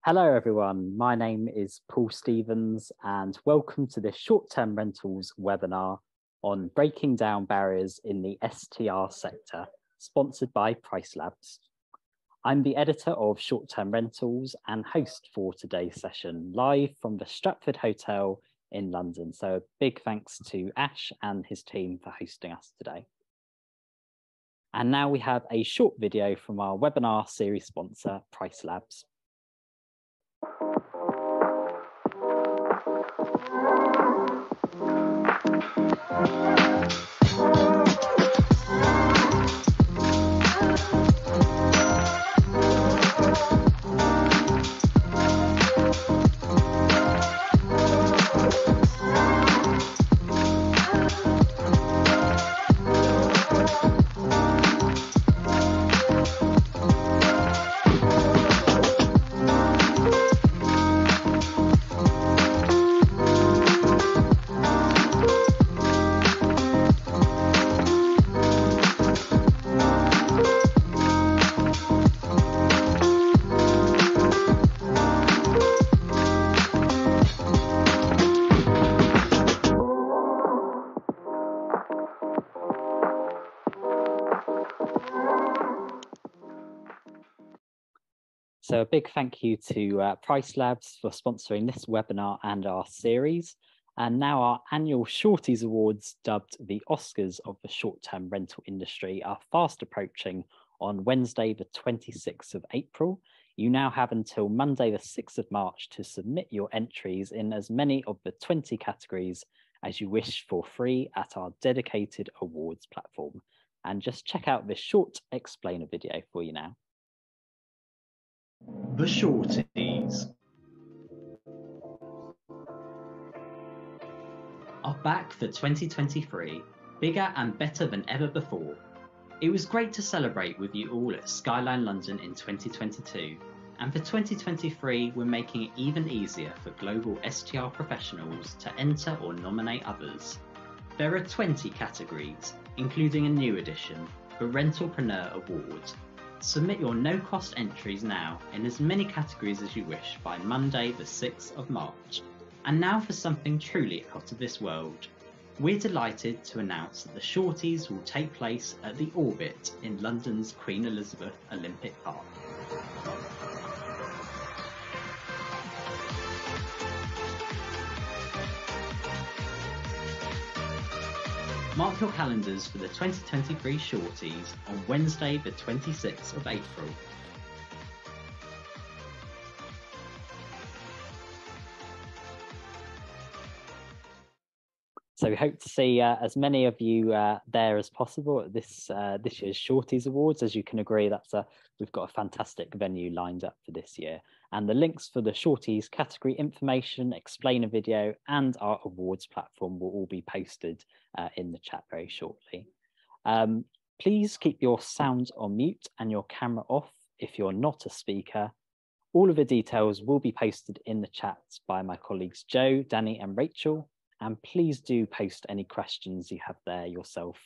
Hello everyone, my name is Paul Stevens and welcome to this short-term rentals webinar on breaking down barriers in the STR sector, sponsored by PriceLabs. I'm the editor of Short-Term Rentals and host for today's session, live from the Stratford Hotel in London. So a big thanks to Ash and his team for hosting us today. And now we have a short video from our webinar series sponsor, PriceLabs. So a big thank you to PriceLabs for sponsoring this webinar and our series. And now our annual Shorties Awards, dubbed the Oscars of the short-term rental industry, are fast approaching on Wednesday, the 26th of April. You now have until Monday, the 6th of March to submit your entries in as many of the 20 categories as you wish for free at our dedicated awards platform. And just check out this short explainer video for you now. The Shorties are back for 2023, bigger and better than ever before. It was great to celebrate with you all at Skyline London in 2022, and for 2023 we're making it even easier for global STR professionals to enter or nominate others. There are 20 categories, including a new edition, the Rentalpreneur Award. Submit your no-cost entries now in as many categories as you wish by Monday the 6th of March. And now for something truly out of this world. We're delighted to announce that the Shorties will take place at the Orbit in London's Queen Elizabeth Olympic Park. Mark your calendars for the 2023 Shorties on Wednesday the 26th of April. So we hope to see as many of you there as possible at this year's Shorties Awards. As you can agree, we've got a fantastic venue lined up for this year. And the links for the Shorties category information, explainer video, and our awards platform will all be posted in the chat very shortly. Please keep your sound on mute and your camera off if you're not a speaker. All of the details will be posted in the chat by my colleagues Joe, Danny, and Rachel. And please do post any questions you have there yourself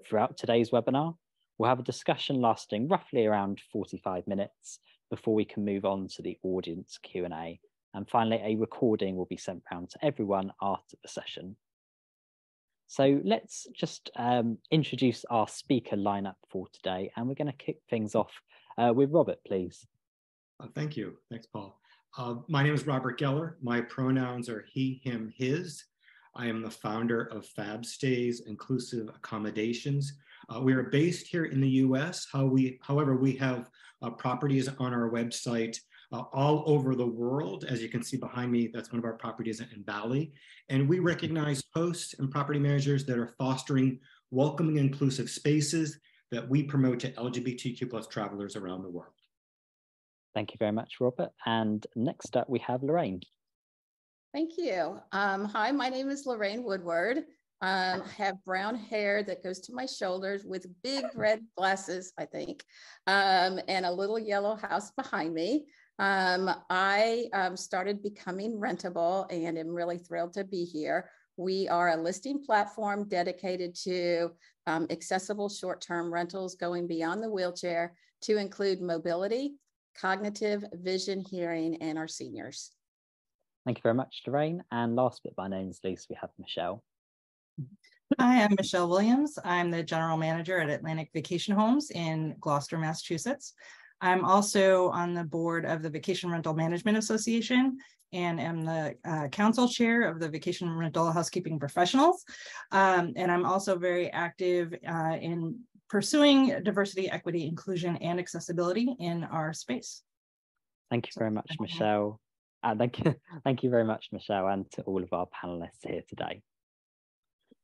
throughout today's webinar. We'll have a discussion lasting roughly around 45 minutes before we can move on to the audience Q&A. And finally, a recording will be sent round to everyone after the session. So let's just introduce our speaker lineup for today. And we're going to kick things off with Robert, please. Thank you. Thanks, Paul. My name is Robert Geller. My pronouns are he, him, his. I am the founder of FabStayz Inclusive Accommodations. We are based here in the US. However, we have properties on our website all over the world. As you can see behind me, that's one of our properties in Bali. And we recognize hosts and property managers that are fostering welcoming, inclusive spaces that we promote to LGBTQ+ travelers around the world. Thank you very much, Robert. And next up, we have Lorraine. Thank you. Hi, my name is Lorraine Woodward. I have brown hair that goes to my shoulders with big red glasses, I think, and a little yellow house behind me. I started becoming RentABLE and am really thrilled to be here. We are a listing platform dedicated to accessible short-term rentals going beyond the wheelchair to include mobility, cognitive, vision, hearing, and our seniors. Thank you very much, Lorraine. And last but by no means least, we have Michelle. Hi, I'm Michelle Williams. I'm the general manager at Atlantic Vacation Homes in Gloucester, Massachusetts. I'm also on the board of the Vacation Rental Management Association and am the council chair of the Vacation Rental Housekeeping Professionals. And I'm also very active in pursuing diversity, equity, inclusion, and accessibility in our space. Thank you very much, Michelle. Thank you very much, Michelle, and to all of our panelists here today.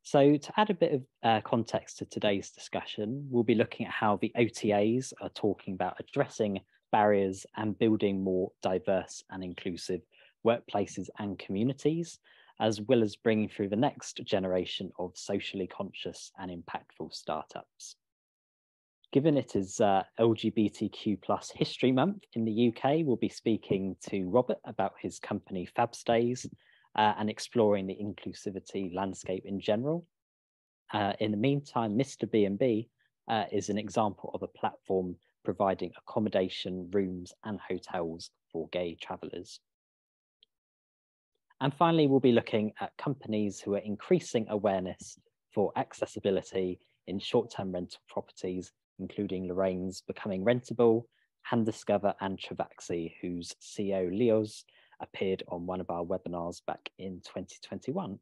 So to add a bit of context to today's discussion, we'll be looking at how the OTAs are talking about addressing barriers and building more diverse and inclusive workplaces and communities, as well as bringing through the next generation of socially conscious and impactful startups. Given it is LGBTQ+ History Month in the UK, we'll be speaking to Robert about his company FabStayz and exploring the inclusivity landscape in general. In the meantime, Mr. B&B is an example of a platform providing accommodation, rooms and hotels for gay travellers. And finally, we'll be looking at companies who are increasing awareness for accessibility in short-term rental properties, including Lorraine's Becoming RentABLE, Handiscover and Travaxi, whose CEO Leos appeared on one of our webinars back in 2021.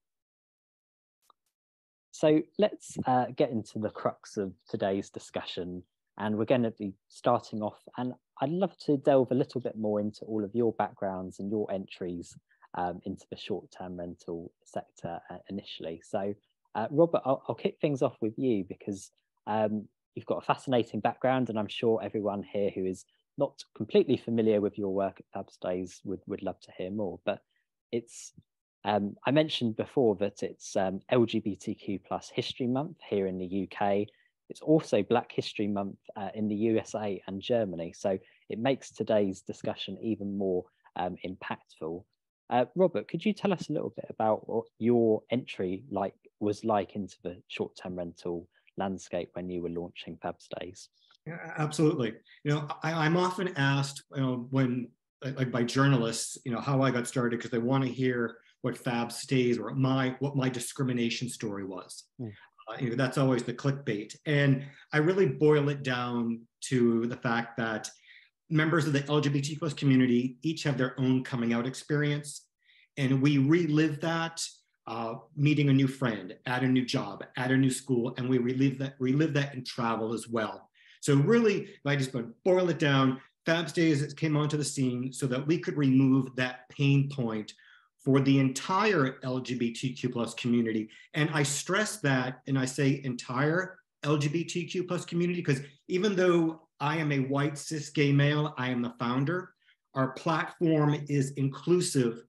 So let's get into the crux of today's discussion, and we're going to be starting off, and I'd love to delve a little bit more into all of your backgrounds and your entries into the short-term rental sector initially. So Robert, I'll kick things off with you because you've got a fascinating background, and I'm sure everyone here who is not completely familiar with your work at FabStayz would love to hear more. But it's I mentioned before that it's LGBTQ+ History Month here in the UK. It's also Black History Month in the USA and Germany. So it makes today's discussion even more impactful. Robert, could you tell us a little bit about what your entry was like into the short-term rental landscape when you were launching FabStayz? Yeah, absolutely. I'm often asked, when by journalists, how I got started, because they want to hear what FabStayz or what my discrimination story was. That's always the clickbait, and I really boil it down to the fact that members of the LGBT+ community each have their own coming out experience, and we relive that. Meeting a new friend, at a new job, at a new school, and we relive that in travel as well. So really, if I just boil it down, FabStayz came onto the scene so that we could remove that pain point for the entire LGBTQ+ community. And I stress that, and I say entire LGBTQ+ community, because even though I am a white cis gay male, I am the founder, our platform is inclusive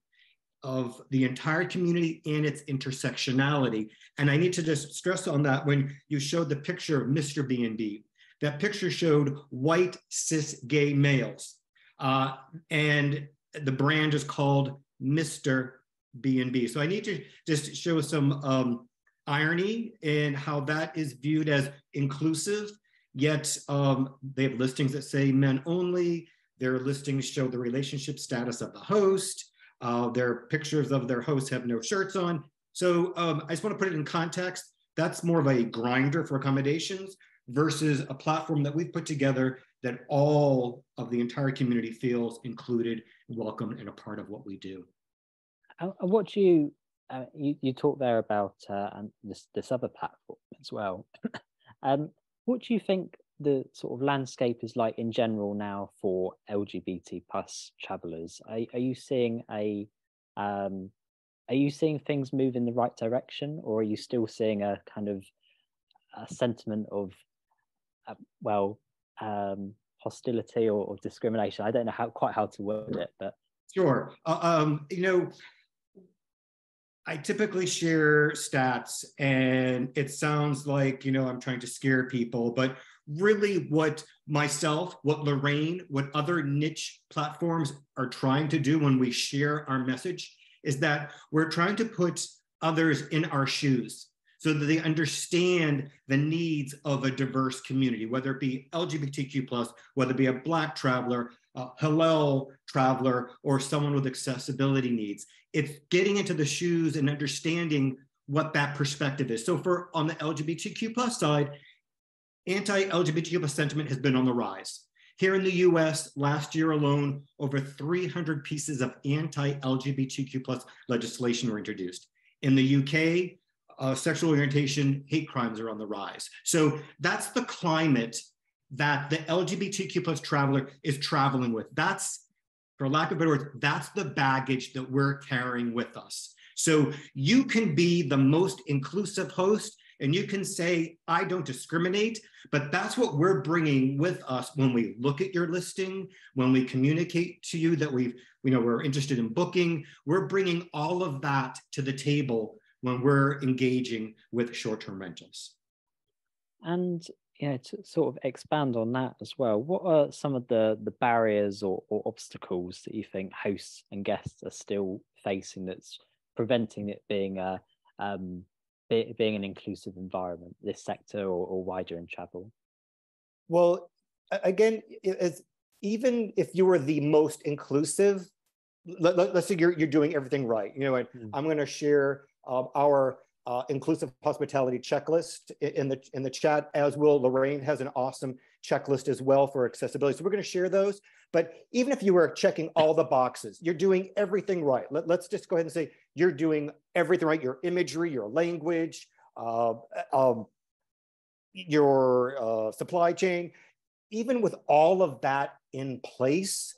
of the entire community and its intersectionality. And I need to just stress on that. When you showed the picture of Mr. B&B, that picture showed white cis gay males. And the brand is called Mr. B&B. So I need to just show some irony in how that is viewed as inclusive, yet they have listings that say men only. Their listings show the relationship status of the host. Their pictures of their hosts have no shirts on. So I just want to put it in context. That's more of a grinder for accommodations versus a platform that we've put together that all of the entire community feels included, welcome, and a part of what we do. What do you you talked there about this other platform as well. What do you think the sort of landscape is like in general now for LGBT+ travellers? Are you seeing things move in the right direction, or are you still seeing a kind of a sentiment of hostility or discrimination? I don't know quite how to word it, but sure. I typically share stats, and it sounds like I'm trying to scare people, but really what myself, what Lorraine, what other niche platforms are trying to do when we share our message is that we're trying to put others in our shoes so that they understand the needs of a diverse community, whether it be LGBTQ+, whether it be a Black traveler, Hillel traveler or someone with accessibility needs. It's getting into the shoes and understanding what that perspective is. So for on the LGBTQ plus side, anti-LGBTQ plus sentiment has been on the rise. Here in the US, last year alone, over 300 pieces of anti-LGBTQ plus legislation were introduced. In the UK, sexual orientation, hate crimes are on the rise. So that's the climate that the LGBTQ plus traveler is traveling with. That's, for lack of better words, that's the baggage that we're carrying with us. So you can be the most inclusive host and you can say, I don't discriminate, but that's what we're bringing with us when we look at your listing, when we communicate to you that we're interested in booking. We're bringing all of that to the table when we're engaging with short-term rentals. And to sort of expand on that as well, what are some of the barriers or obstacles that you think hosts and guests are still facing that's preventing it being being an inclusive environment, this sector or wider in travel? Well, again, even if you were the most inclusive, let's say you're doing everything right. And I'm going to share our inclusive hospitality checklist in the chat, as will Lorraine has an awesome checklist as well for accessibility. So we're going to share those. But even if you were checking all the boxes, you're doing everything right. Let's just go ahead and say you're doing everything right. Your imagery, your language, your supply chain. Even with all of that in place,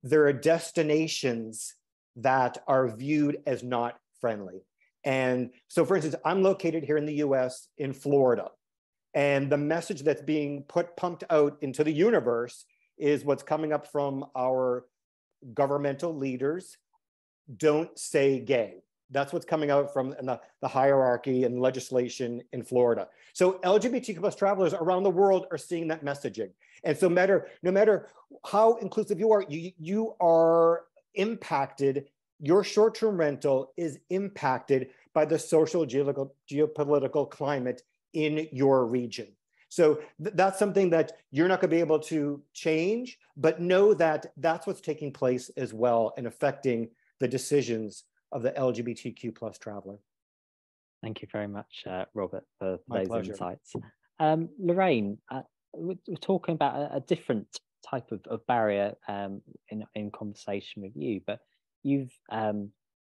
there are destinations that are viewed as not friendly. And so, for instance, I'm located here in the US in Florida. And the message that's being pumped out into the universe is what's coming up from our governmental leaders. Don't say gay. That's what's coming out from the hierarchy and legislation in Florida. So LGBTQ plus travelers around the world are seeing that messaging. And so no matter how inclusive you are impacted. Your short-term rental is impacted by the social geopolitical climate in your region. So that's something that you're not going to be able to change, but know that that's what's taking place as well and affecting the decisions of the LGBTQ plus traveler. Thank you very much, Robert, for My those pleasure. insights. Lorraine, we're talking about a different type of barrier in conversation with you, but you've,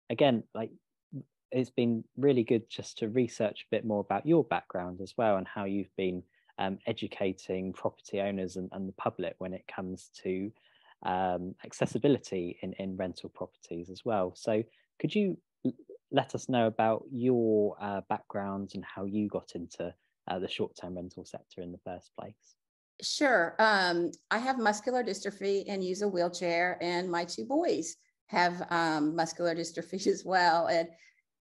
again, it's been really good just to research a bit more about your background as well and how you've been educating property owners and the public when it comes to accessibility in rental properties as well. So could you let us know about your background and how you got into the short-term rental sector in the first place? Sure. I have muscular dystrophy and use a wheelchair, and my two boys have muscular dystrophy as well. And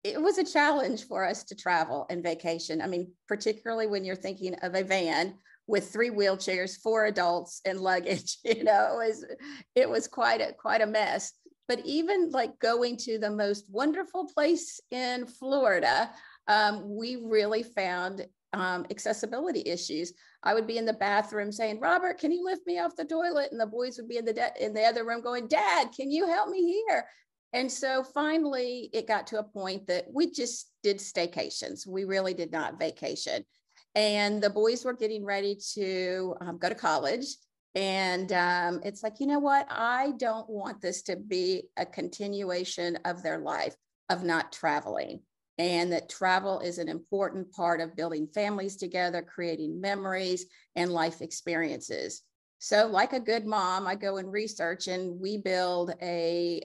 it was a challenge for us to travel and vacation. I mean, particularly when you're thinking of a van with 3 wheelchairs, 4 adults and luggage, it was quite a mess. But even like going to the most wonderful place in Florida, we really found accessibility issues. I would be in the bathroom saying, Robert, can you lift me off the toilet? And the boys would be in the other room going, Dad, can you help me here? And so finally, it got to a point that we just did staycations. We really did not vacation. And the boys were getting ready to go to college. And it's like, you know what? I don't want this to be a continuation of their life of not traveling. And that travel is an important part of building families together, creating memories and life experiences. So like a good mom, I go and research, and we build a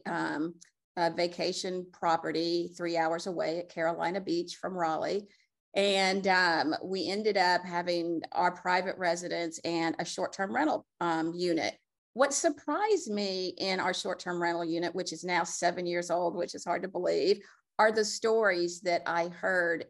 vacation property 3 hours away at Carolina Beach from Raleigh. And we ended up having our private residence and a short-term rental unit. What surprised me in our short-term rental unit, which is now 7 years old, which is hard to believe, are the stories that I heard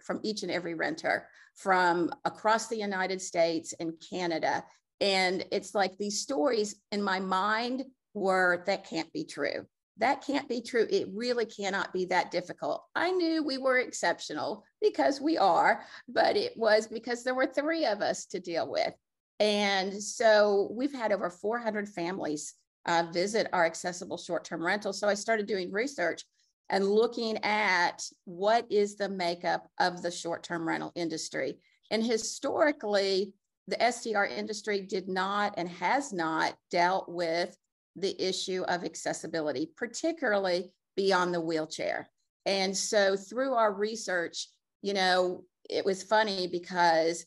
from each and every renter from across the United States and Canada. And it's like these stories in my mind were, that can't be true. That can't be true. It really cannot be that difficult. I knew we were exceptional because we are, but it was because there were 3 of us to deal with. And so we've had over 400 families visit our accessible short-term rental. So I started doing research and looking at what is the makeup of the short-term rental industry. And historically, the STR industry did not and has not dealt with the issue of accessibility, particularly beyond the wheelchair. And so through our research, you know, it was funny because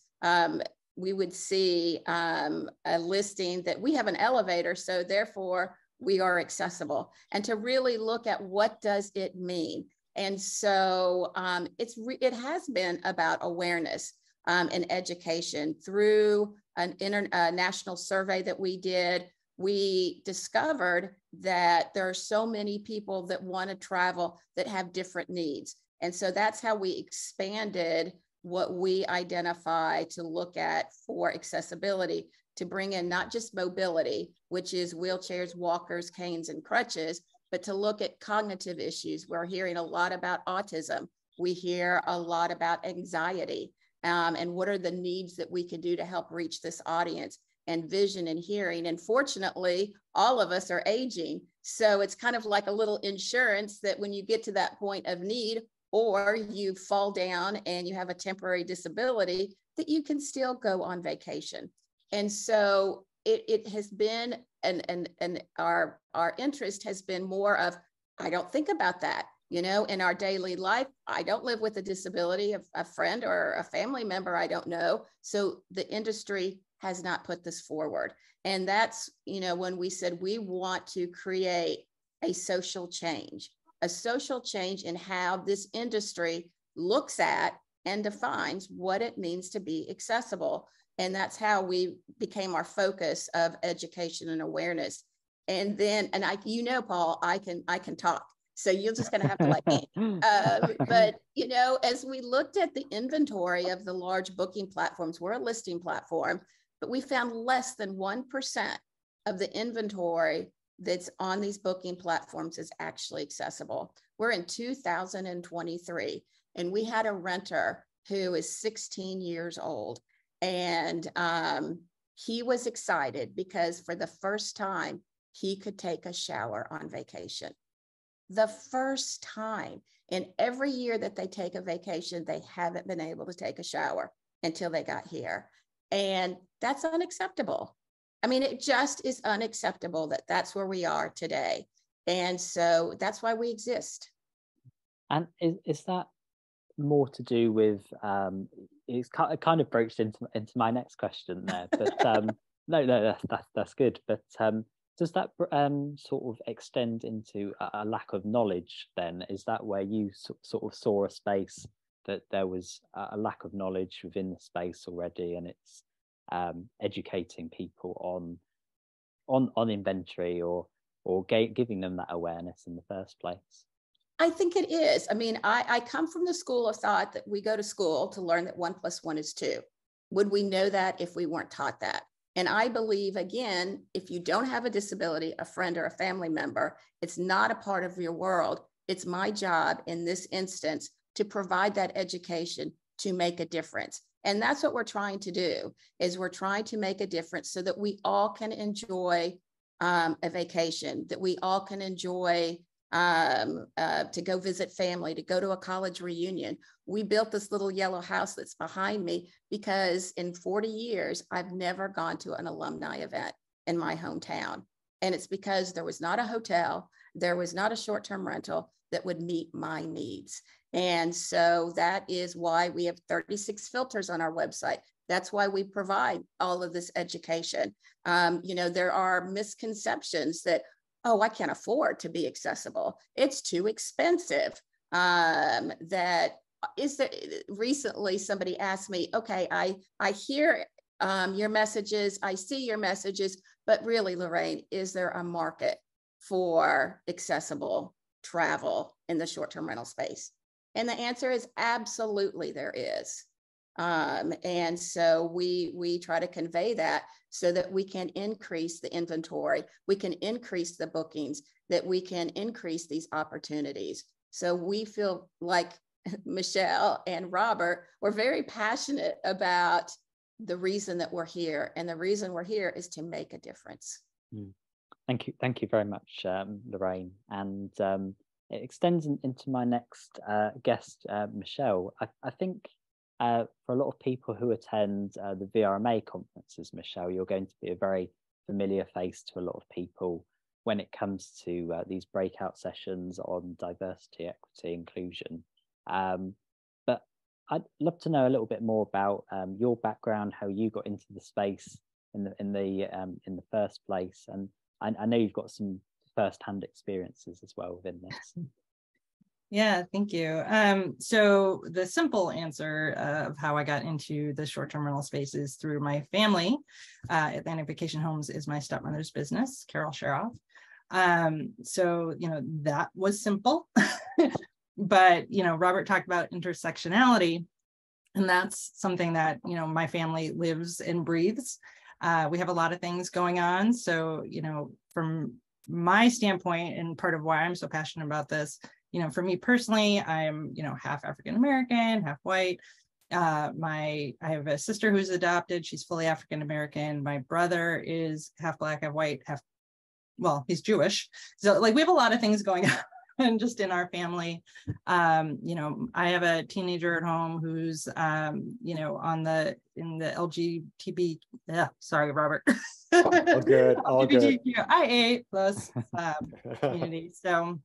we would see a listing that we have an elevator, so therefore we are accessible, and to really look at what does it mean. And so it has been about awareness and education. Through a national survey that we did, we discovered that there are so many people that want to travel that have different needs. And so that's how we expanded what we identify to look at for accessibility, to bring in not just mobility, which is wheelchairs, walkers, canes, and crutches, but to look at cognitive issues. We're hearing a lot about autism. We hear a lot about anxiety, and what are the needs that we can do to help reach this audience, and vision and hearing. And fortunately, all of us are aging. So it's kind of like a little insurance that when you get to that point of need, or you fall down and you have a temporary disability, that you can still go on vacation. And so it has been, and our interest has been more of, I don't think about that, you know, in our daily life. I don't live with a disability, a friend or a family member I don't know. So the industry has not put this forward. And that's, you know, when we said we want to create a social change in how this industry looks at and defines what it means to be accessible. And that's how we became our focus of education and awareness. And then, and you know, Paul, I can talk. So you're just going to have to let me. But, you know, as we looked at the inventory of the large booking platforms, we're a listing platform, but we found less than 1% of the inventory that's on these booking platforms is actually accessible. We're in 2023, and we had a renter who is 16 years old. And he was excited because for the first time, he could take a shower on vacation. The first time. And every year that they take a vacation, they haven't been able to take a shower until they got here. And that's unacceptable. I mean, it just is unacceptable that that's where we are today. And so that's why we exist. And is that more to do with, it kind of broached into my next question there, but no, that's good. But does that sort of extend into a lack of knowledge then? Is that where you sort of saw a space that there was a lack of knowledge within the space already, and it's educating people on inventory or giving them that awareness in the first place? I think it is. I mean, I come from the school of thought that we go to school to learn that 1 + 1 is 2. Would we know that if we weren't taught that? And I believe, again, if you don't have a disability, a friend or a family member, it's not a part of your world. It's my job in this instance to provide that education to make a difference. And that's what we're trying to do, is we're trying to make a difference so that we all can enjoy a vacation, that we all can enjoy to go visit family, to go to a college reunion. We built this little yellow house that's behind me because in 40 years, I've never gone to an alumni event in my hometown. And it's because there was not a hotel, there was not a short-term rental that would meet my needs. And so that is why we have 36 filters on our website. That's why we provide all of this education. You know, there are misconceptions that, oh, I can't afford to be accessible. It's too expensive. That is there. Recently, somebody asked me, okay, I hear your messages, I see your messages, but really, Lorraine, is there a market for accessible travel in the short-term rental space? And the answer is absolutely there is. And so we try to convey that so that we can increase the inventory, we can increase the bookings, that we can increase these opportunities. So we feel like Michelle and Robert were very passionate about the reason that we're here. And the reason we're here is to make a difference. Thank you very much, Lorraine. And it extends into my next guest, Michelle. I think for a lot of people who attend the VRMA conferences, Michelle, you're going to be a very familiar face to a lot of people when it comes to these breakout sessions on diversity, equity, inclusion. But I'd love to know a little bit more about your background, how you got into the space in the first place, and I know you've got some first-hand experiences as well within this. Yeah, thank you. So the simple answer of how I got into the short-term rental space is through my family. Atlantic Vacation Homes is my stepmother's business, Carol Sheroff. So, that was simple. But, Robert talked about intersectionality, and that's something that, my family lives and breathes. We have a lot of things going on. So, from my standpoint, and part of why I'm so passionate about this, for me personally, I'm, half African-American, half white. I have a sister who's adopted. She's fully African-American. My brother is half Black, half white, he's Jewish. So we have a lot of things going on. And just in our family, I have a teenager at home who's, in the LGBT. Sorry, Robert. All good. All good. LGBTQIA plus community. So,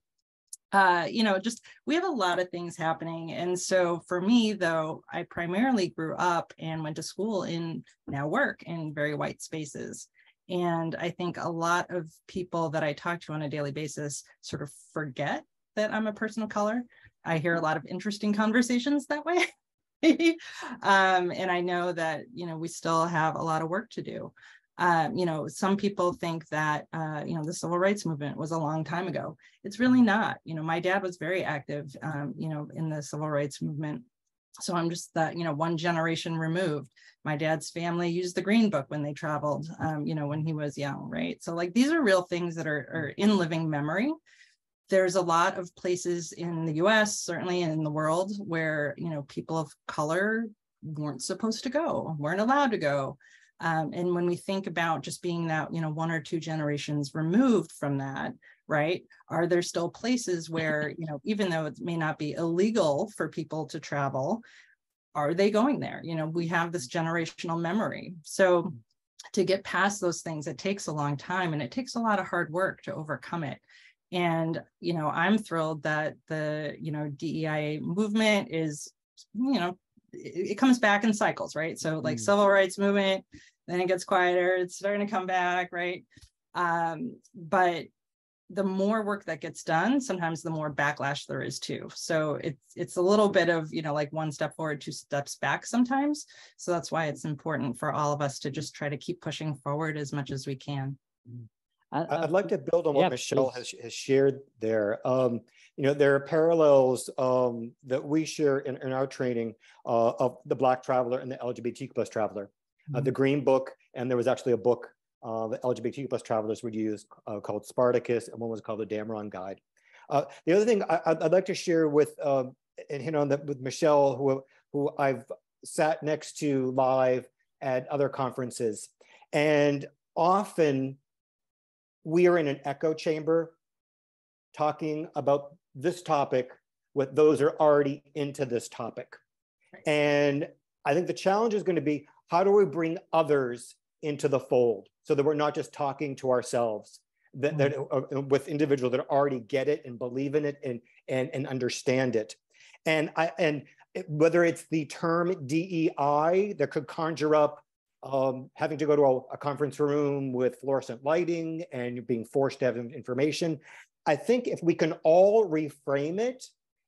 just we have a lot of things happening. And so for me, though, I primarily grew up and went to school and now work in very white spaces. And I think a lot of people that I talk to on a daily basis sort of forget that I'm a person of color. I hear a lot of interesting conversations that way. And I know that, we still have a lot of work to do. Some people think that, the civil rights movement was a long time ago. It's really not. My dad was very active, in the civil rights movement. So I'm just that, one generation removed. My dad's family used the Green Book when they traveled, when he was young, right? So these are real things that are in living memory. There's a lot of places in the US, certainly in the world, where, people of color weren't supposed to go, weren't allowed to go. And when we think about just being that, one or two generations removed from that, right? Are there still places where, even though it may not be illegal for people to travel, are they going there? We have this generational memory. So to get past those things, it takes a long time and it takes a lot of hard work to overcome it. And, I'm thrilled that the, DEI movement is, it comes back in cycles, right? So civil rights movement, then it gets quieter, it's starting to come back, right? But the more work that gets done, sometimes the more backlash there is too. So it's a little bit of, one step forward, two steps back sometimes. So that's why it's important for all of us to just try to keep pushing forward as much as we can. I'd like to build on what Michelle has shared there. There are parallels that we share in our training of the Black traveler and the LGBTQ plus traveler. The Green Book, and there was actually a book the LGBTQ plus travelers would use called Spartacus, and one was called the Dameron Guide. The other thing I'd like to share with, and hit on that with Michelle, who I've sat next to live at other conferences, and often we are in an echo chamber talking about this topic with those who are already into this topic. Right. And I think the challenge is going to be, how do we bring others into the fold so that we're not just talking to ourselves, with individuals that already get it and believe in it and understand it. And whether it's the term DEI that could conjure up having to go to a conference room with fluorescent lighting and being forced to have information. I think if we can all reframe it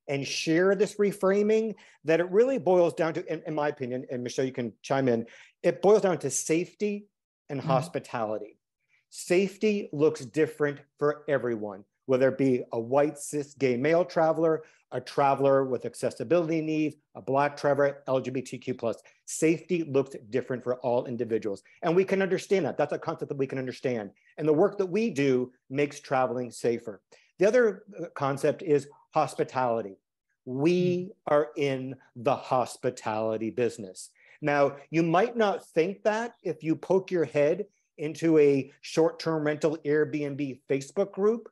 and share this reframing, that it really boils down to, in my opinion, and Michelle, you can chime in, it boils down to safety and hospitality. Safety looks different for everyone, whether it be a white cis gay male traveler, a traveler with accessibility needs, a Black traveler, LGBTQ plus. Safety looks different for all individuals. And we can understand that. That's a concept that we can understand. And the work that we do makes traveling safer. The other concept is hospitality. We are in the hospitality business. Now, you might not think that if you poke your head into a short-term rental Airbnb Facebook group,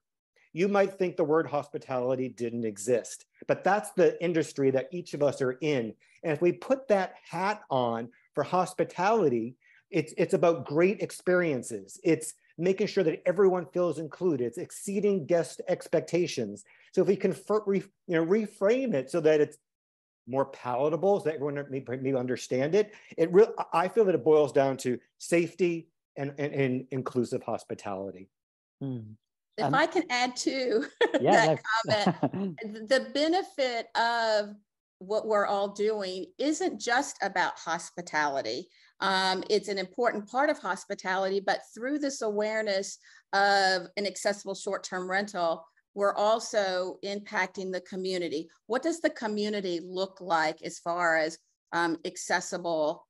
you might think the word hospitality didn't exist. But that's the industry that each of us are in. And if we put that hat on for hospitality, it's about great experiences. It's making sure that everyone feels included. It's exceeding guest expectations. So if we can reframe it so that it's more palatable, so that everyone may understand it, I feel that it boils down to safety and inclusive hospitality. If I can add to that comment, the benefit of what we're all doing isn't just about hospitality. It's an important part of hospitality, but through this awareness of an accessible short-term rental, we're also impacting the community. What does the community look like as far as accessible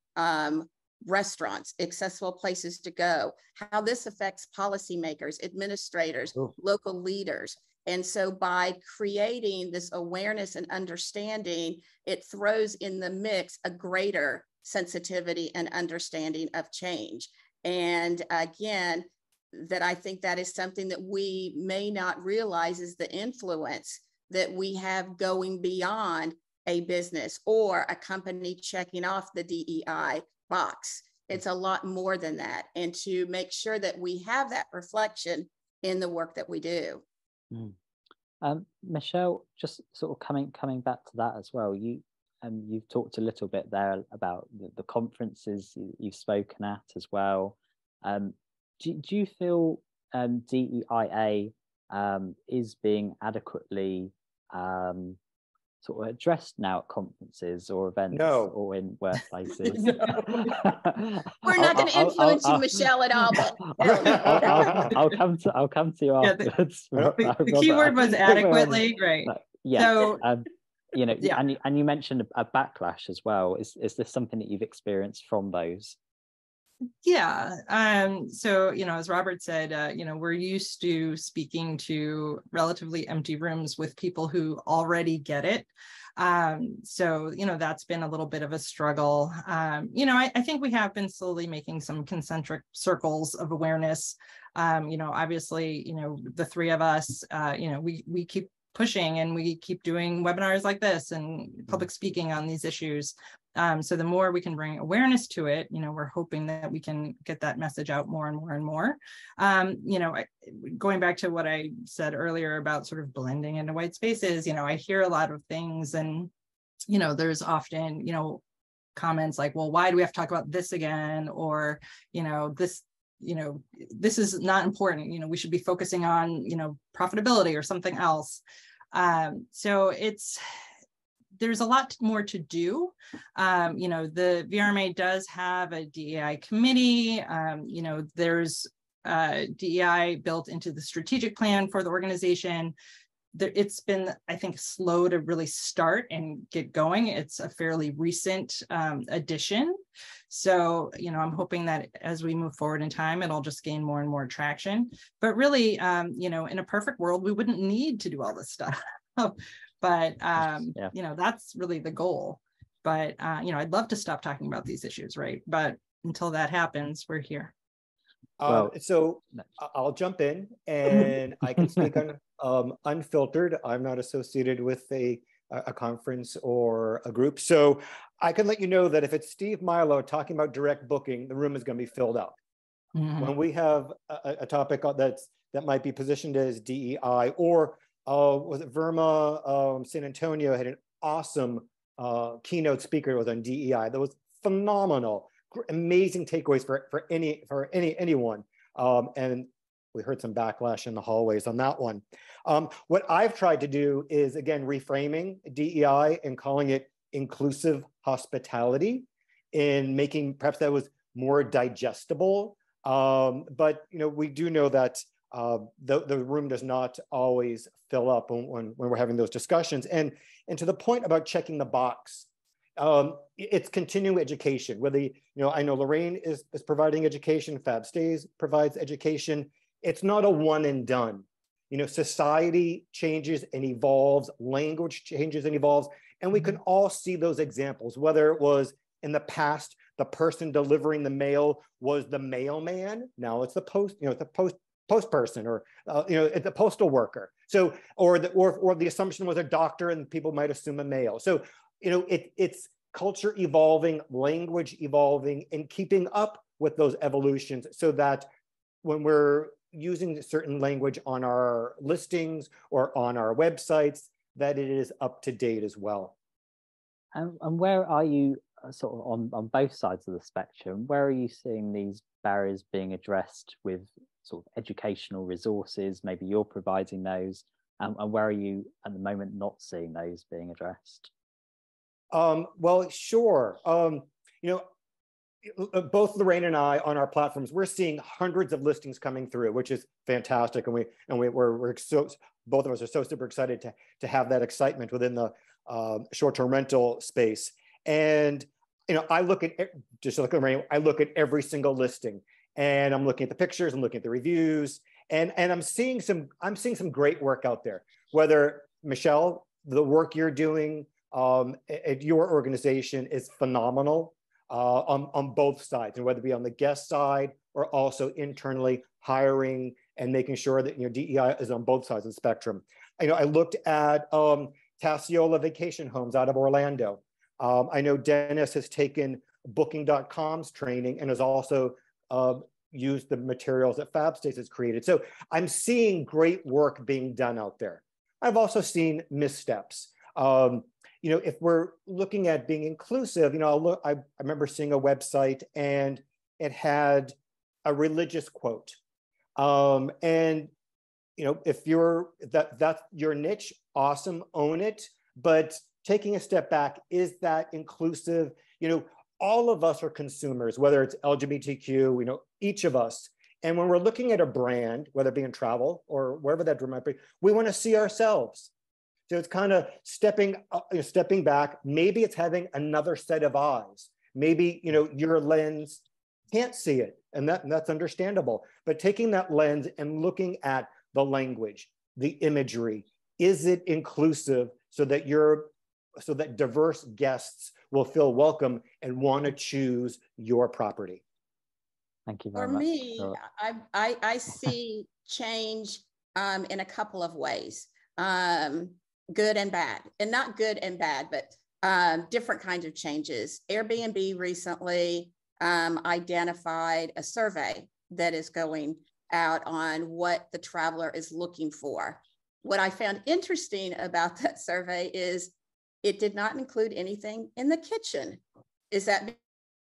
restaurants, accessible places to go, how this affects policymakers, administrators, local leaders. And so by creating this awareness and understanding, it throws in the mix a greater sensitivity and understanding of change. And again, that I think that is something that we may not realize is the influence that we have going beyond a business or a company checking off the DEI box. It's a lot more than that. And to make sure that we have that reflection in the work that we do. Michelle, just sort of coming back to that as well, you've talked a little bit there about the conferences you've spoken at as well. Do you feel DEIA is being adequately sort of addressed now at conferences or events or in workplaces? We're not going to influence you, Michelle, at all. But I'll come to you afterwards. The key word was adequately, right? Yeah. So, and you mentioned a backlash as well. Is this something that you've experienced from those? Yeah. So, as Robert said, we're used to speaking to relatively empty rooms with people who already get it. So, that's been a little bit of a struggle. I think we have been slowly making some concentric circles of awareness. Obviously, the three of us, we keep pushing and we keep doing webinars like this and public speaking on these issues. So the more we can bring awareness to it, we're hoping that we can get that message out more and more and more. Going back to what I said earlier about sort of blending into white spaces, I hear a lot of things and, there's often, comments like, well, why do we have to talk about this again? Or, this is not important. We should be focusing on, profitability or something else. So there's a lot more to do. The VRMA does have a DEI committee. There's DEI built into the strategic plan for the organization. It's been, I think, slow to really start and get going. It's a fairly recent addition. So, I'm hoping that as we move forward in time, it'll just gain more and more traction. But really, in a perfect world, we wouldn't need to do all this stuff. But, that's really the goal. But, I'd love to stop talking about these issues, right? But until that happens, we're here. So I'll jump in and I can speak on unfiltered. I'm not associated with a conference or a group. So I can let you know that if it's Steve Milo talking about direct booking, the room is going to be filled up. When we have a topic that might be positioned as DEI, or was it Verma San Antonio had an awesome keynote speaker was on DEI that was phenomenal. Amazing takeaways for anyone, and we heard some backlash in the hallways on that one. What I've tried to do is, again, reframing DEI and calling it inclusive hospitality, in making perhaps that was more digestible. But we do know that the room does not always fill up when we're having those discussions. And to the point about checking the box. It's continuing education. Whether I know Lorraine is providing education, FabStayz provides education. It's not a one and done. Society changes and evolves, language changes and evolves, and we can all see those examples. Whether it was In the past, the person delivering the mail was the mailman. Now it's the post, you know, the post person, or it's a postal worker. So, or the assumption was a doctor, and people might assume a male. So, it's culture evolving, language evolving, and keeping up with those evolutions, so that when we're using certain language on our listings or on our websites, that it is up to date as well. And where are you sort of on both sides of the spectrum? Where are you seeing these barriers being addressed with sort of educational resources? Maybe you're providing those, and where are you at the moment not seeing those being addressed? Well, sure. Both Lorraine and I on our platforms, we're seeing hundreds of listings coming through, which is fantastic, and we're so, both of us are so super excited to have that excitement within the short-term rental space. And I look at, just like Lorraine, I look at every single listing, and I'm looking at the pictures, I'm looking at the reviews, and I'm seeing some great work out there. Whether, Michelle, the work you're doing at your organization is phenomenal. On both sides, and whether it be on the guest side or also internally hiring and making sure that DEI is on both sides of the spectrum. I looked at Tassiola Vacation Homes out of Orlando. I know Dennis has taken Booking.com's training and has also used the materials that FabStayz has created. So I'm seeing great work being done out there. I've also seen missteps. If we're looking at being inclusive, I remember seeing a website and it had a religious quote. If that's your niche, awesome, own it. But taking a step back, is that inclusive? All of us are consumers, whether it's LGBTQ, each of us. And when we're looking at a brand, whether it be in travel or wherever that might be, we want to see ourselves. So it's kind of stepping back. Maybe it's having another set of eyes. Maybe your lens can't see it, and that's understandable. But taking that lens and looking at the language, the imagery, is it inclusive so that diverse guests will feel welcome and want to choose your property? Thank you very much. For me, I see change in a couple of ways. Good and bad, and not good and bad, but different kinds of changes. Airbnb recently identified a survey that is going out on what the traveler is looking for. What I found interesting about that survey is it did not include anything in the kitchen. Is that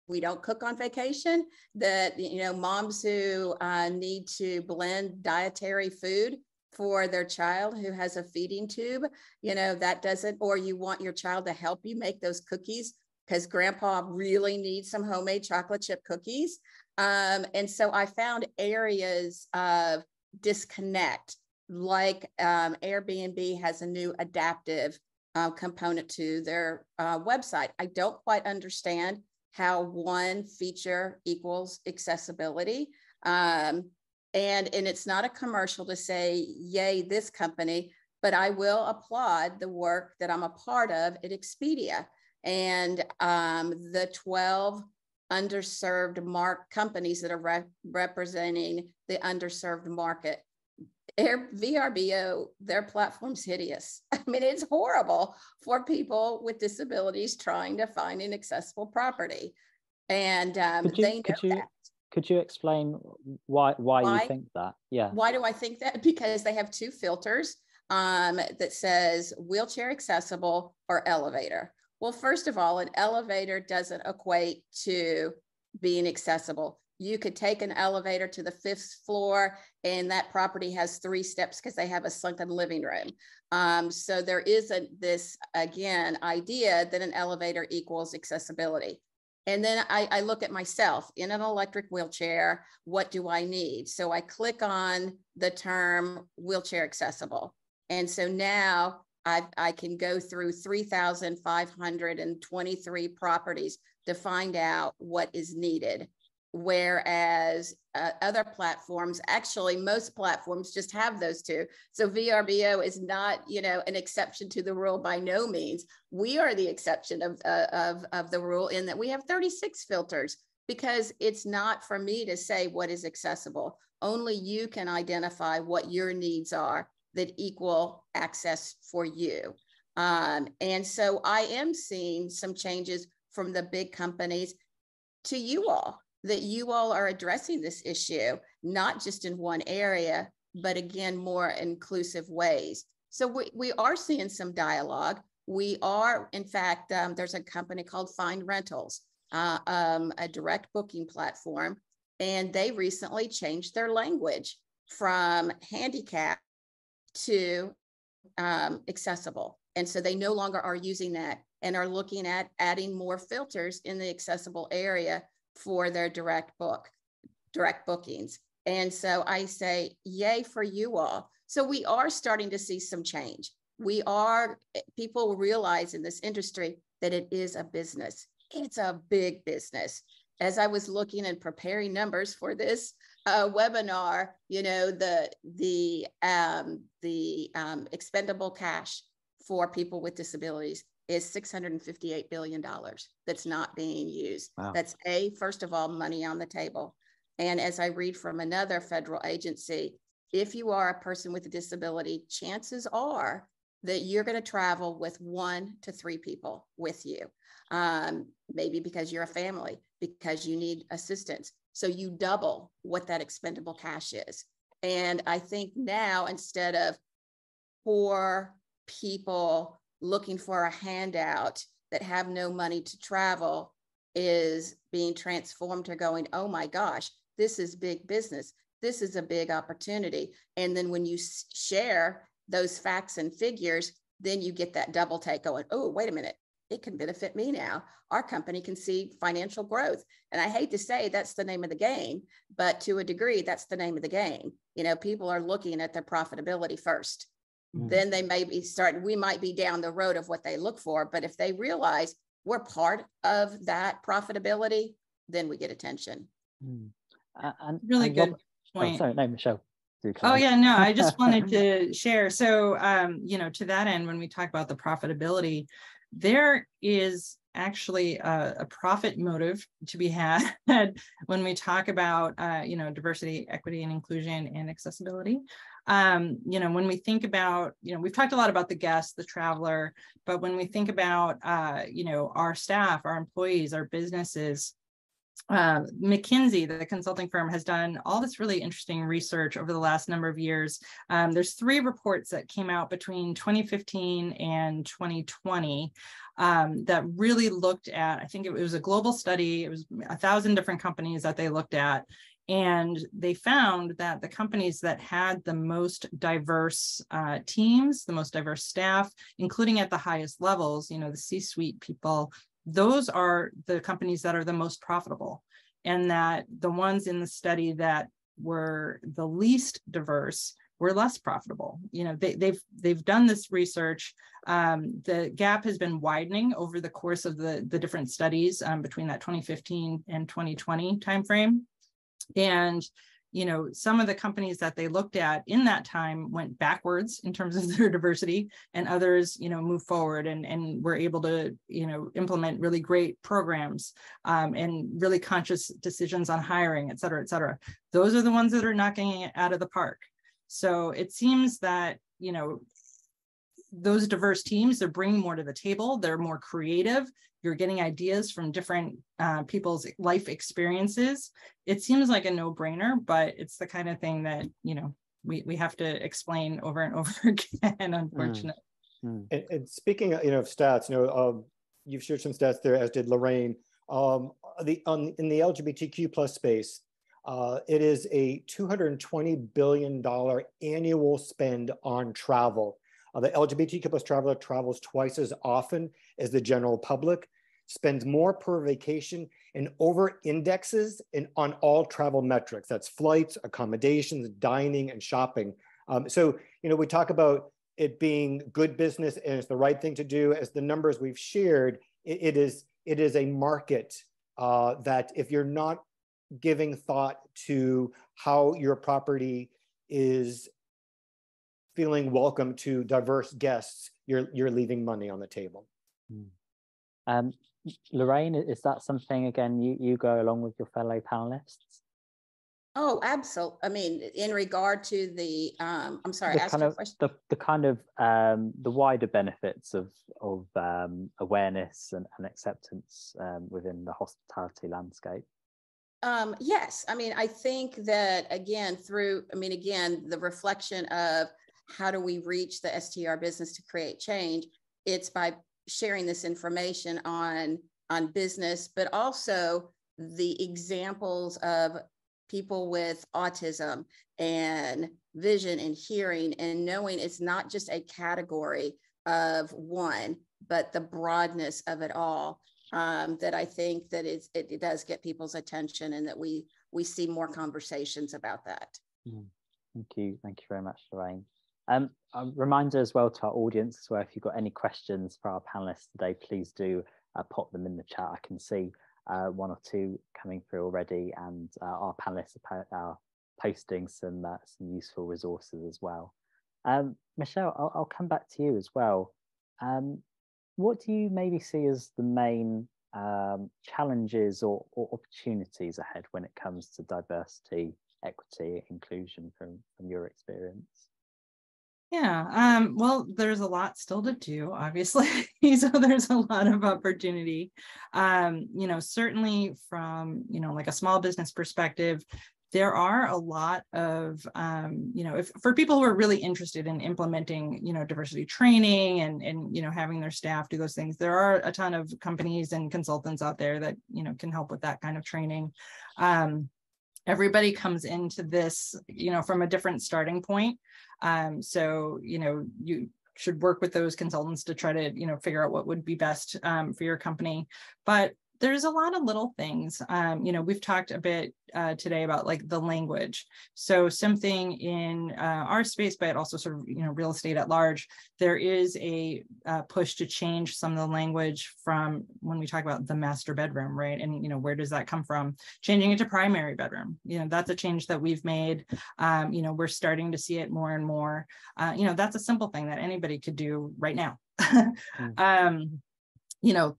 we don't cook on vacation? That moms who need to blend dietary food for their child who has a feeding tube, that doesn't, or you want your child to help you make those cookies because grandpa really needs some homemade chocolate chip cookies. And so I found areas of disconnect, like Airbnb has a new adaptive component to their website. I don't quite understand how one feature equals accessibility. And it's not a commercial to say, yay, this company, but I will applaud the work that I'm a part of at Expedia and the 12 underserved companies that are representing the underserved market. VRBO, their platform's hideous. I mean, it's horrible for people with disabilities trying to find an accessible property. And they know that. Could you explain why you think that? Yeah. Why do I think that? Because they have two filters that says wheelchair accessible or elevator. Well, first of all, an elevator doesn't equate to being accessible. You could take an elevator to the 5th floor and that property has 3 steps because they have a sunken living room. So there isn't this, again, idea that an elevator equals accessibility. And then I look at myself in an electric wheelchair. What do I need? So I click on the term wheelchair accessible. And so now I can go through 3,523 properties to find out what is needed. whereas other platforms, actually most platforms just have those two. So VRBO is not, you know, an exception to the rule by no means. We are the exception of the rule in that we have 36 filters, because it's not for me to say what is accessible. Only you can identify what your needs are that equal access for you. And so I am seeing some changes from the big companies to you all, that you all are addressing this issue, not just in one area, but again, more inclusive ways. So we are seeing some dialogue. We are, in fact, there's a company called Find Rentals, a direct booking platform, and they recently changed their language from handicap to accessible. And so they no longer are using that and are looking at adding more filters in the accessible area for their direct bookings. And so I say, yay for you all. So we are starting to see some change. People realize in this industry that it is a business. It's a big business. As I was looking and preparing numbers for this webinar, you know, the expendable cash for people with disabilities is $658 billion that's not being used. Wow. That's first of all, money on the table. And as I read from another federal agency, if you are a person with a disability, chances are that you're going to travel with 1 to 3 people with you. Maybe because you're a family, because you need assistance. So you double what that expendable cash is. And I think now, instead of poor people looking for a handout that have no money to travel, is being transformed to going, oh my gosh, this is big business. This is a big opportunity. And then when you share those facts and figures, then you get that double take going, oh, wait a minute, it can benefit me now. Our company can see financial growth. And I hate to say that's the name of the game, but to a degree, that's the name of the game. You know, people are looking at their profitability first. Then they may be we might be down the road of what they look for, but if they realize we're part of that profitability, then we get attention. And really good point. Oh, sorry, no, Michelle. Oh yeah, no, I just wanted to share. So, you know, to that end, when we talk about the profitability, there is actually a profit motive to be had when we talk about, you know, diversity, equity, and inclusion and accessibility. You know, when we think about, you know, we've talked a lot about the guest, the traveler, but when we think about, you know, our staff, our employees, our businesses, McKinsey, the consulting firm, has done all this really interesting research over the last number of years. There's 3 reports that came out between 2015 and 2020 that really looked at, I think it was a global study. It was 1,000 different companies that they looked at. And they found that the companies that had the most diverse teams, the most diverse staff, including at the highest levels, you know, the C-suite people, those are the companies that are the most profitable. And that the ones in the study that were the least diverse were less profitable. You know, they've done this research. The gap has been widening over the course of the different studies between that 2015 and 2020 timeframe. And, you know, some of the companies that they looked at in that time went backwards in terms of their diversity, and others, you know, moved forward and were able to, you know, implement really great programs and really conscious decisions on hiring, et cetera, et cetera. Those are the ones that are knocking it out of the park. So it seems that, you know, those diverse teams, they're bringing more to the table. They're more creative. You're getting ideas from different people's life experiences. It seems like a no-brainer, but it's the kind of thing that, you know, we have to explain over and over again, unfortunately. And speaking of, you know, of stats, you know, you've shared some stats there, as did Lorraine. In the LGBTQ plus space, it is a $220 billion annual spend on travel. The LGBTQ plus traveler travels twice as often as the general public, spends more per vacation, and over indexes on all travel metrics. That's flights, accommodations, dining, and shopping. So, you know, we talk about it being good business and it's the right thing to do. As the numbers we've shared, it is a market that if you're not giving thought to how your property is feeling welcome to diverse guests, you're leaving money on the table. Lorraine, is that something, again, you go along with your fellow panelists? Oh, absolutely. I mean, in regard to the, I'm sorry, ask your question. The kind of the wider benefits of awareness and acceptance within the hospitality landscape. Yes, I mean, I think that again, the reflection of how do we reach the STR business to create change, it's by sharing this information on business, but also the examples of people with autism and vision and hearing, and knowing it's not just a category of one, but the broadness of it all. That I think that it does get people's attention, and that we see more conversations about that. Thank you very much, Lorraine. A reminder as well to our audience as well, if you've got any questions for our panelists today, please do pop them in the chat. I can see one or two coming through already, and our panelists are posting some useful resources as well. Michelle, I'll come back to you as well. What do you maybe see as the main challenges or opportunities ahead when it comes to diversity, equity, inclusion from your experience? Yeah, well, there's a lot still to do, obviously. So there's a lot of opportunity. Certainly from, like a small business perspective, there are a lot of, for people who are really interested in implementing, diversity training and having their staff do those things, there are a ton of companies and consultants out there that, can help with that kind of training. Everybody comes into this, from a different starting point. So, you should work with those consultants to try to, figure out what would be best for your company. But there's a lot of little things. We've talked a bit today about like the language. So something in our space, but also sort of, real estate at large, there is a push to change some of the language from when we talk about the master bedroom, right? And, where does that come from? Changing it to primary bedroom. That's a change that we've made. We're starting to see it more and more. That's a simple thing that anybody could do right now.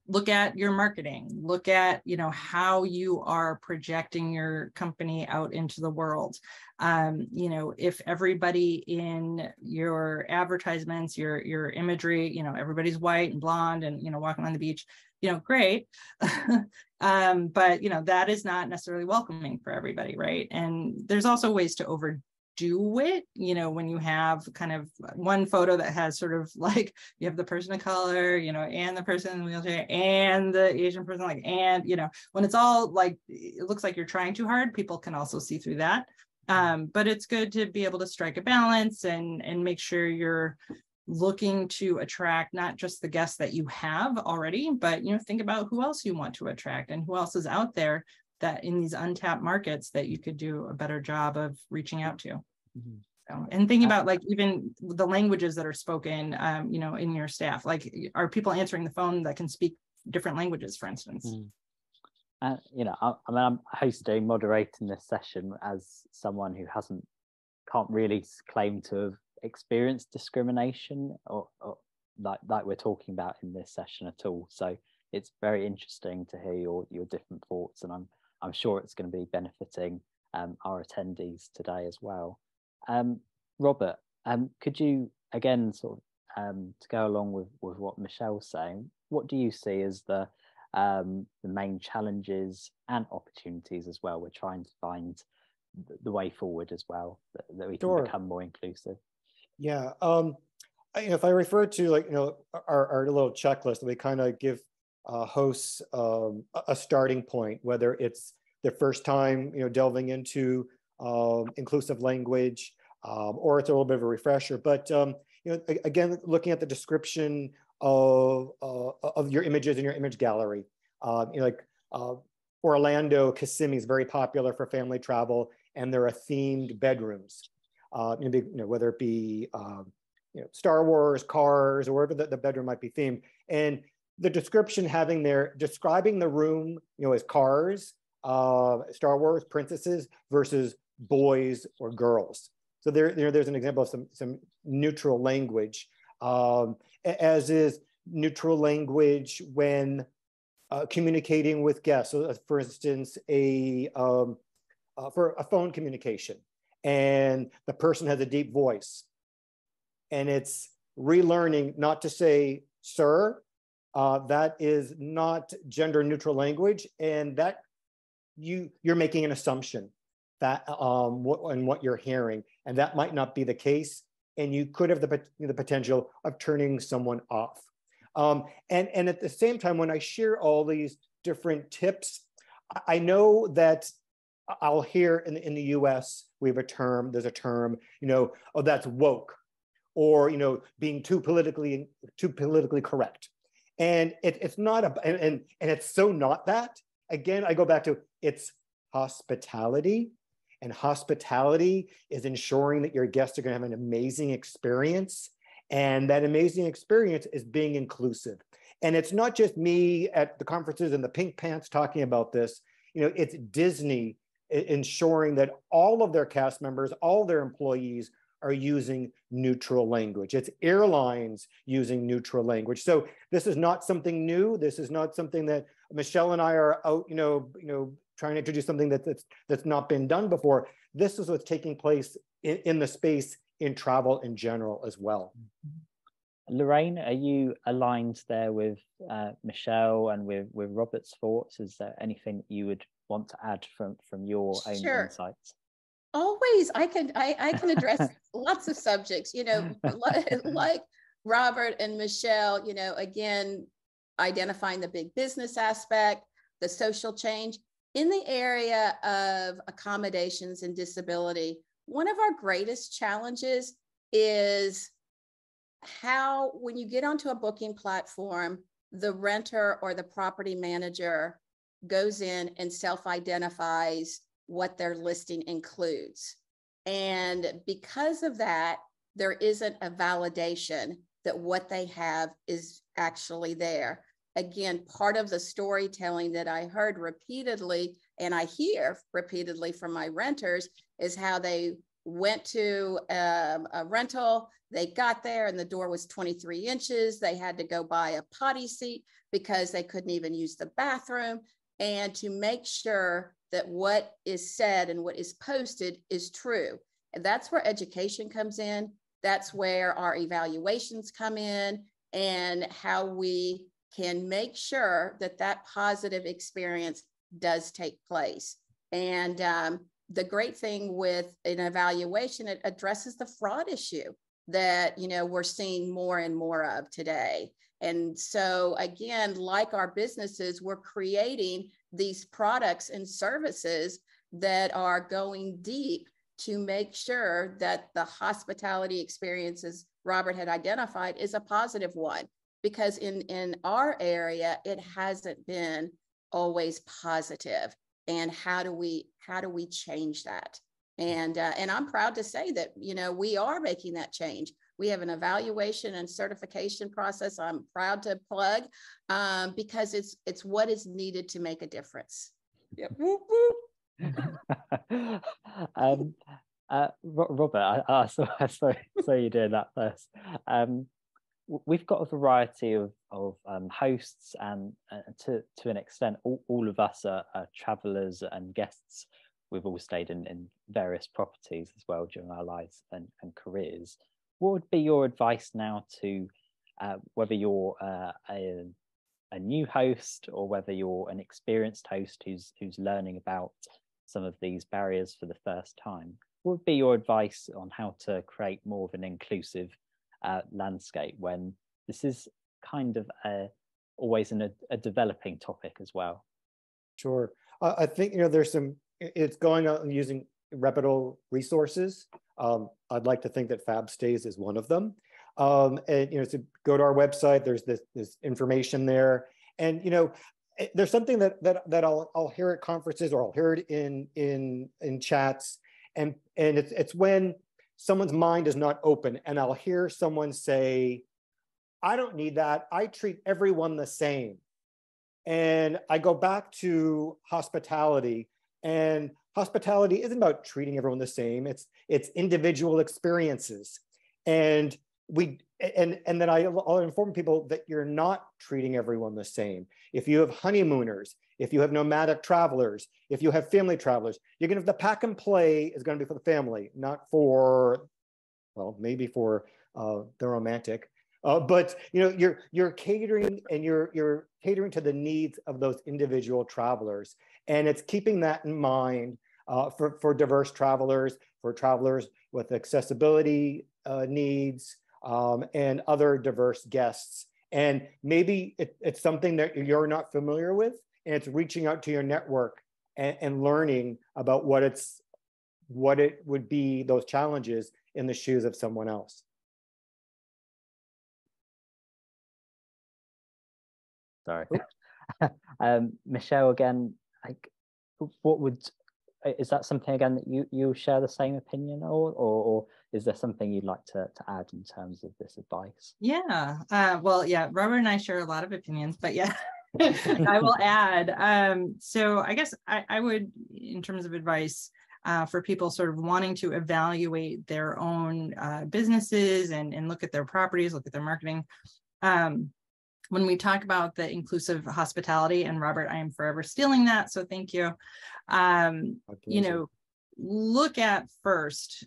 Look at your marketing, look at, how you are projecting your company out into the world. If everybody in your advertisements, your imagery, everybody's white and blonde and, walking on the beach, great. But, that is not necessarily welcoming for everybody, right? And there's also ways to overdo it, when you have kind of one photo that has sort of like, you have the person of color, and the person in the wheelchair and the Asian person, and, when it's all like, it looks like you're trying too hard, people can also see through that. But it's good to be able to strike a balance and make sure you're looking to attract not just the guests that you have already, but, think about who else you want to attract and who else is out there that in these untapped markets that you could do a better job of reaching out to. So, and thinking about like even the languages that are spoken, in your staff, like are people answering the phone that can speak different languages, for instance? I'm hosting, moderating this session as someone who can't really claim to have experienced discrimination or like we're talking about in this session at all. So it's very interesting to hear your different thoughts, and I'm sure it's going to be benefiting our attendees today as well. Robert, could you again sort of to go along with what Michelle's saying, what do you see as the main challenges and opportunities as well? We're trying to find the way forward as well, that we can become more inclusive. Yeah, if I refer to our little checklist that we kind of give hosts a starting point, whether it's their first time delving into inclusive language, or it's a little bit of a refresher. But again, looking at the description of your images in your image gallery, Orlando, Kissimmee is very popular for family travel, and there are themed bedrooms, whether it be Star Wars, cars, or wherever the bedroom might be themed. And the description having there, describing the room, as cars, Star Wars princesses versus boys or girls. So there's an example of some neutral language, as is neutral language when communicating with guests. So, for instance, for a phone communication, and the person has a deep voice, and it's relearning not to say "sir." That is not gender neutral language, and that you're making an assumption that what you're hearing, and that might not be the case, and you could have the potential of turning someone off. And at the same time, when I share all these different tips, I know that I'll hear in the US, there's a term, oh, that's woke, or, being too politically correct. And it's not, and it's so not that. Again, I go back to, it's hospitality. And hospitality is ensuring that your guests are going to have an amazing experience. And that amazing experience is being inclusive. And it's not just me at the conferences in the pink pants talking about this. It's Disney ensuring that all of their cast members, all their employees are using neutral language. It's airlines using neutral language. So this is not something new. This is not something that Michelle and I are out, trying to introduce something that's not been done before. This is what's taking place in the space in travel in general as well. Lorraine, are you aligned there with Michelle and with Robert's thoughts? Is there anything that you would want to add from your own insights? Always, I can address lots of subjects, like Robert and Michelle, again, identifying the big business aspect, the social change. In the area of accommodations and disability, one of our greatest challenges is how, when you get onto a booking platform, the renter or the property manager goes in and self-identifies what their listing includes. And because of that, there isn't a validation that what they have is actually there. Again, part of the storytelling that I heard repeatedly, and I hear repeatedly from my renters, is how they went to a rental, they got there and the door was 23 inches. They had to go buy a potty seat because they couldn't even use the bathroom. And to make sure that what is said and what is posted is true. And that's where education comes in. That's where our evaluations come in, and how we can make sure that that positive experience does take place. And the great thing with an evaluation, it addresses the fraud issue that we're seeing more and more of today. And so again, like our businesses, we're creating these products and services that are going deep to make sure that the hospitality experiences Robert had identified is a positive one. Because in our area, it hasn't been always positive. And how do we change that? And I'm proud to say that we are making that change. We have an evaluation and certification process I'm proud to plug, because it's what is needed to make a difference. Yep. Whoop, whoop. Robert, I saw you doing that first. We've got a variety of hosts, and to an extent, all of us are travellers and guests. We've all stayed in various properties as well during our lives and careers. What would be your advice now to whether you're a new host or whether you're an experienced host who's learning about some of these barriers for the first time? What would be your advice on how to create more of an inclusive landscape when this is kind of always a developing topic as well? Sure. I think there's it's going on using reputable resources. I'd like to think that FabStayz is one of them. And to go to our website, there's this information there, and there's something that I'll hear at conferences, or I'll hear it in chats, and it's when someone's mind is not open, and I'll hear someone say, I don't need that. I treat everyone the same. And I go back to hospitality, and hospitality isn't about treating everyone the same. It's individual experiences. And then I'll inform people that you're not treating everyone the same. If you have honeymooners, if you have nomadic travelers, if you have family travelers, you're gonna have the pack and play is gonna be for the family, not for, well, maybe for the romantic. But you know, you're catering, and you're catering to the needs of those individual travelers, and it's keeping that in mind for diverse travelers, for travelers with accessibility needs, and other diverse guests. And maybe it's something that you're not familiar with, and it's reaching out to your network and learning about what it would be, those challenges in the shoes of someone else. Sorry. Michelle, again, like, is that something again that you share the same opinion, or is there something you'd like to add in terms of this advice? Yeah, well, yeah, Robert and I share a lot of opinions, but yeah, I will add. So I guess I would, in terms of advice, for people sort of wanting to evaluate their own businesses and look at their properties, look at their marketing. When we talk about the inclusive hospitality, and Robert, I am forever stealing that, so thank you. You know, look at first,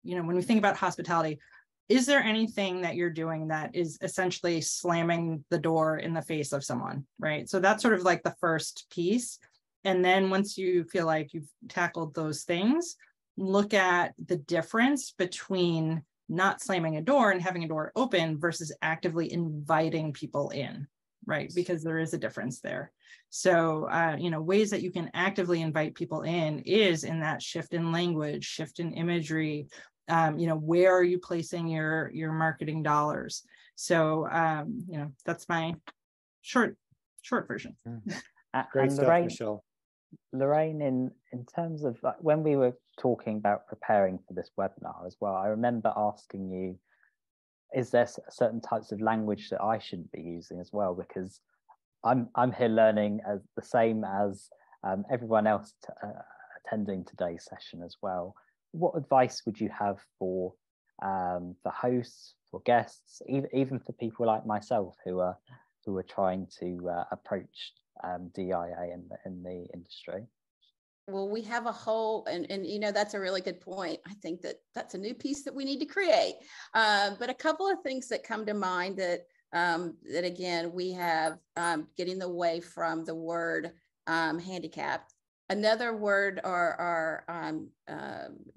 you know, when we think about hospitality, is there anything that you're doing that is essentially slamming the door in the face of someone, right? So that's sort of like the first piece. And then once you feel like you've tackled those things, look at the difference between not slamming a door and having a door open versus actively inviting people in, right? Because there is a difference there. So, you know, ways that you can actively invite people in is in that shift in language, shift in imagery. You know, where are you placing your marketing dollars? So, you know, that's my short version. Great stuff, Lorraine, Michelle. Lorraine, in terms of like, when we were talking about preparing for this webinar as well, I remember asking you, is there certain types of language that I shouldn't be using as well? Because I'm here learning as the same as everyone else attending today's session as well. What advice would you have for hosts, for guests, even for people like myself who are trying to approach DIA in the industry? Well, we have a whole, and you know, that's a really good point. I think that's a new piece that we need to create. But a couple of things that come to mind that again, we have getting away from the word handicapped. Another word or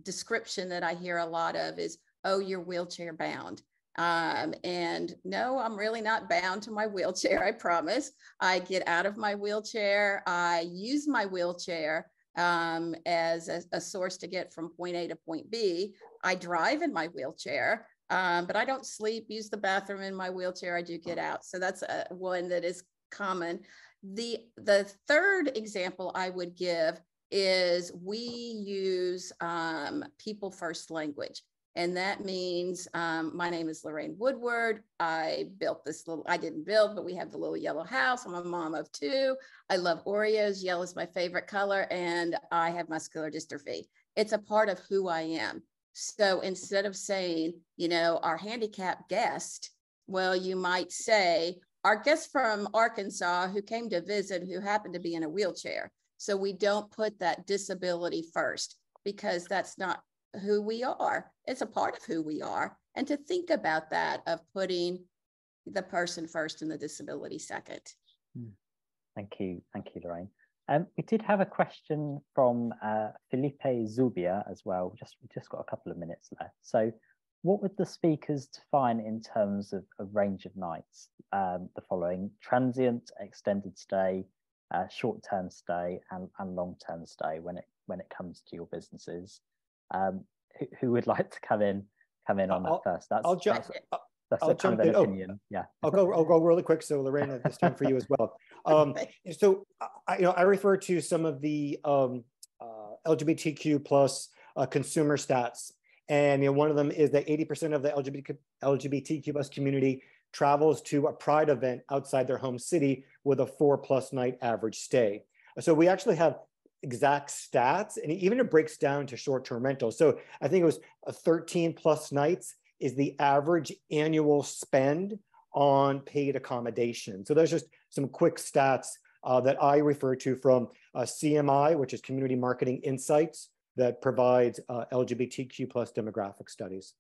description that I hear a lot of is, oh, you're wheelchair bound. And no, I'm really not bound to my wheelchair, I promise. I get out of my wheelchair. I use my wheelchair as a source to get from point A to point B. I drive in my wheelchair, but I don't sleep, use the bathroom in my wheelchair. I do get out. So that's one that is common. The third example I would give is we use people first language. And that means my name is Lorraine Woodward. I built this I didn't build, but we have the little yellow house. I'm a mom of 2. I love Oreos. Yellow is my favorite color. And I have muscular dystrophy. It's a part of who I am. So instead of saying, you know, our handicapped guest, well, you might say, our guest from Arkansas who came to visit, who happened to be in a wheelchair. So we don't put that disability first, because that's not who we are. It's a part of who we are. And to think about that, of putting the person first and the disability second. Thank you, Lorraine. We did have a question from Felipe Zubia as well. We just got a couple of minutes left. So what would the speakers define in terms of a range of nights? The following: transient, extended stay, short-term stay, and long-term stay when it comes to your businesses. Who would like to come in on that first? That's a kind of an opinion. Yeah. I'll go really quick. So Lorraine, it's time for you as well. So I refer to some of the LGBTQ plus consumer stats, and one of them is that 80% of the LGBTQ plus community travels to a Pride event outside their home city with a 4+ night average stay. So we actually have exact stats, and even it breaks down to short-term rentals. So I think it was 13+ nights is the average annual spend on paid accommodation. So there's just some quick stats that I refer to from CMI, which is Community Marketing Insights, that provides LGBTQ+ demographic studies.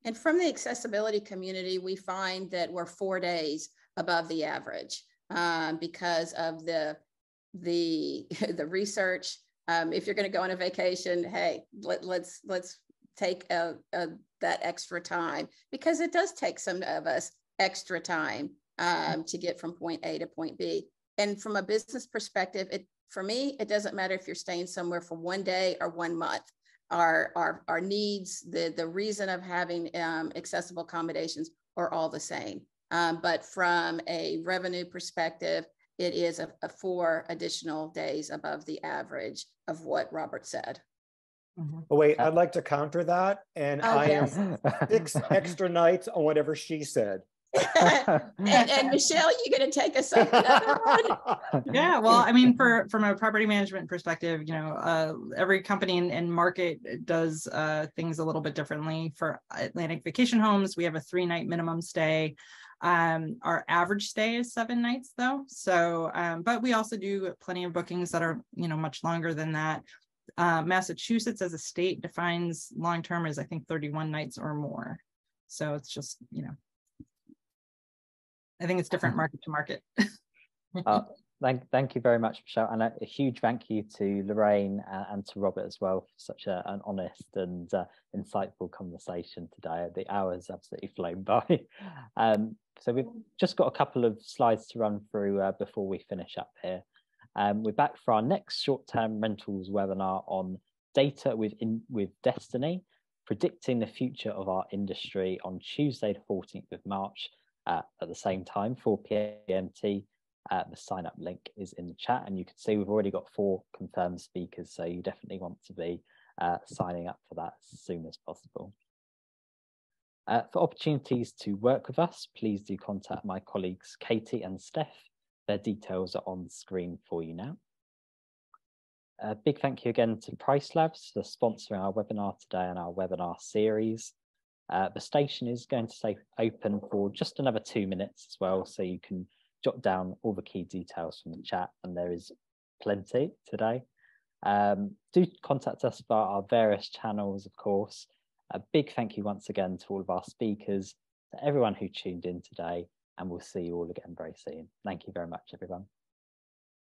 And from the accessibility community, we find that we're 4 days above the average because of the research. If you're going to go on a vacation, hey, let's take that extra time, because it does take some of us extra time to get from point A to point B. And from a business perspective, for me, it doesn't matter if you're staying somewhere for 1 day or 1 month. Our needs, the reason of having accessible accommodations are all the same. But from a revenue perspective, it is a 4 additional days above the average of what Robert said. Oh, wait, I'd like to counter that. And I am 6 extra nights on whatever she said. and Michelle, you going to take us on another one? Yeah, well, I mean, from a property management perspective, you know, every company and market does things a little bit differently. For Atlantic Vacation Homes, we have a 3-night minimum stay. Our average stay is 7 nights though. So, but we also do plenty of bookings that are, you know, much longer than that. Massachusetts as a state defines long-term as I think 31 nights or more. So it's just, you know, I think it's different market to market. Thank you very much, Michelle, and a huge thank you to Lorraine and to Robert as well for such an honest and insightful conversation today. The hour's absolutely flown by. So we've just got a couple of slides to run through before we finish up here. We're back for our next short-term rentals webinar on data with Destiny, predicting the future of our industry, on Tuesday the 14th of March at the same time, 4 p.m. The sign up link is in the chat, and you can see we've already got 4 confirmed speakers, so you definitely want to be signing up for that as soon as possible. For opportunities to work with us, please do contact my colleagues Katie and Steph. Their details are on the screen for you now. A big thank you again to Price Labs for sponsoring our webinar today and our webinar series. The station is going to stay open for just another 2 minutes as well, so you can jot down all the key details from the chat, and there is plenty today. Do contact us via our various channels, of course. A big thank you once again to all of our speakers, to everyone who tuned in today, and we'll see you all again very soon. Thank you very much, everyone.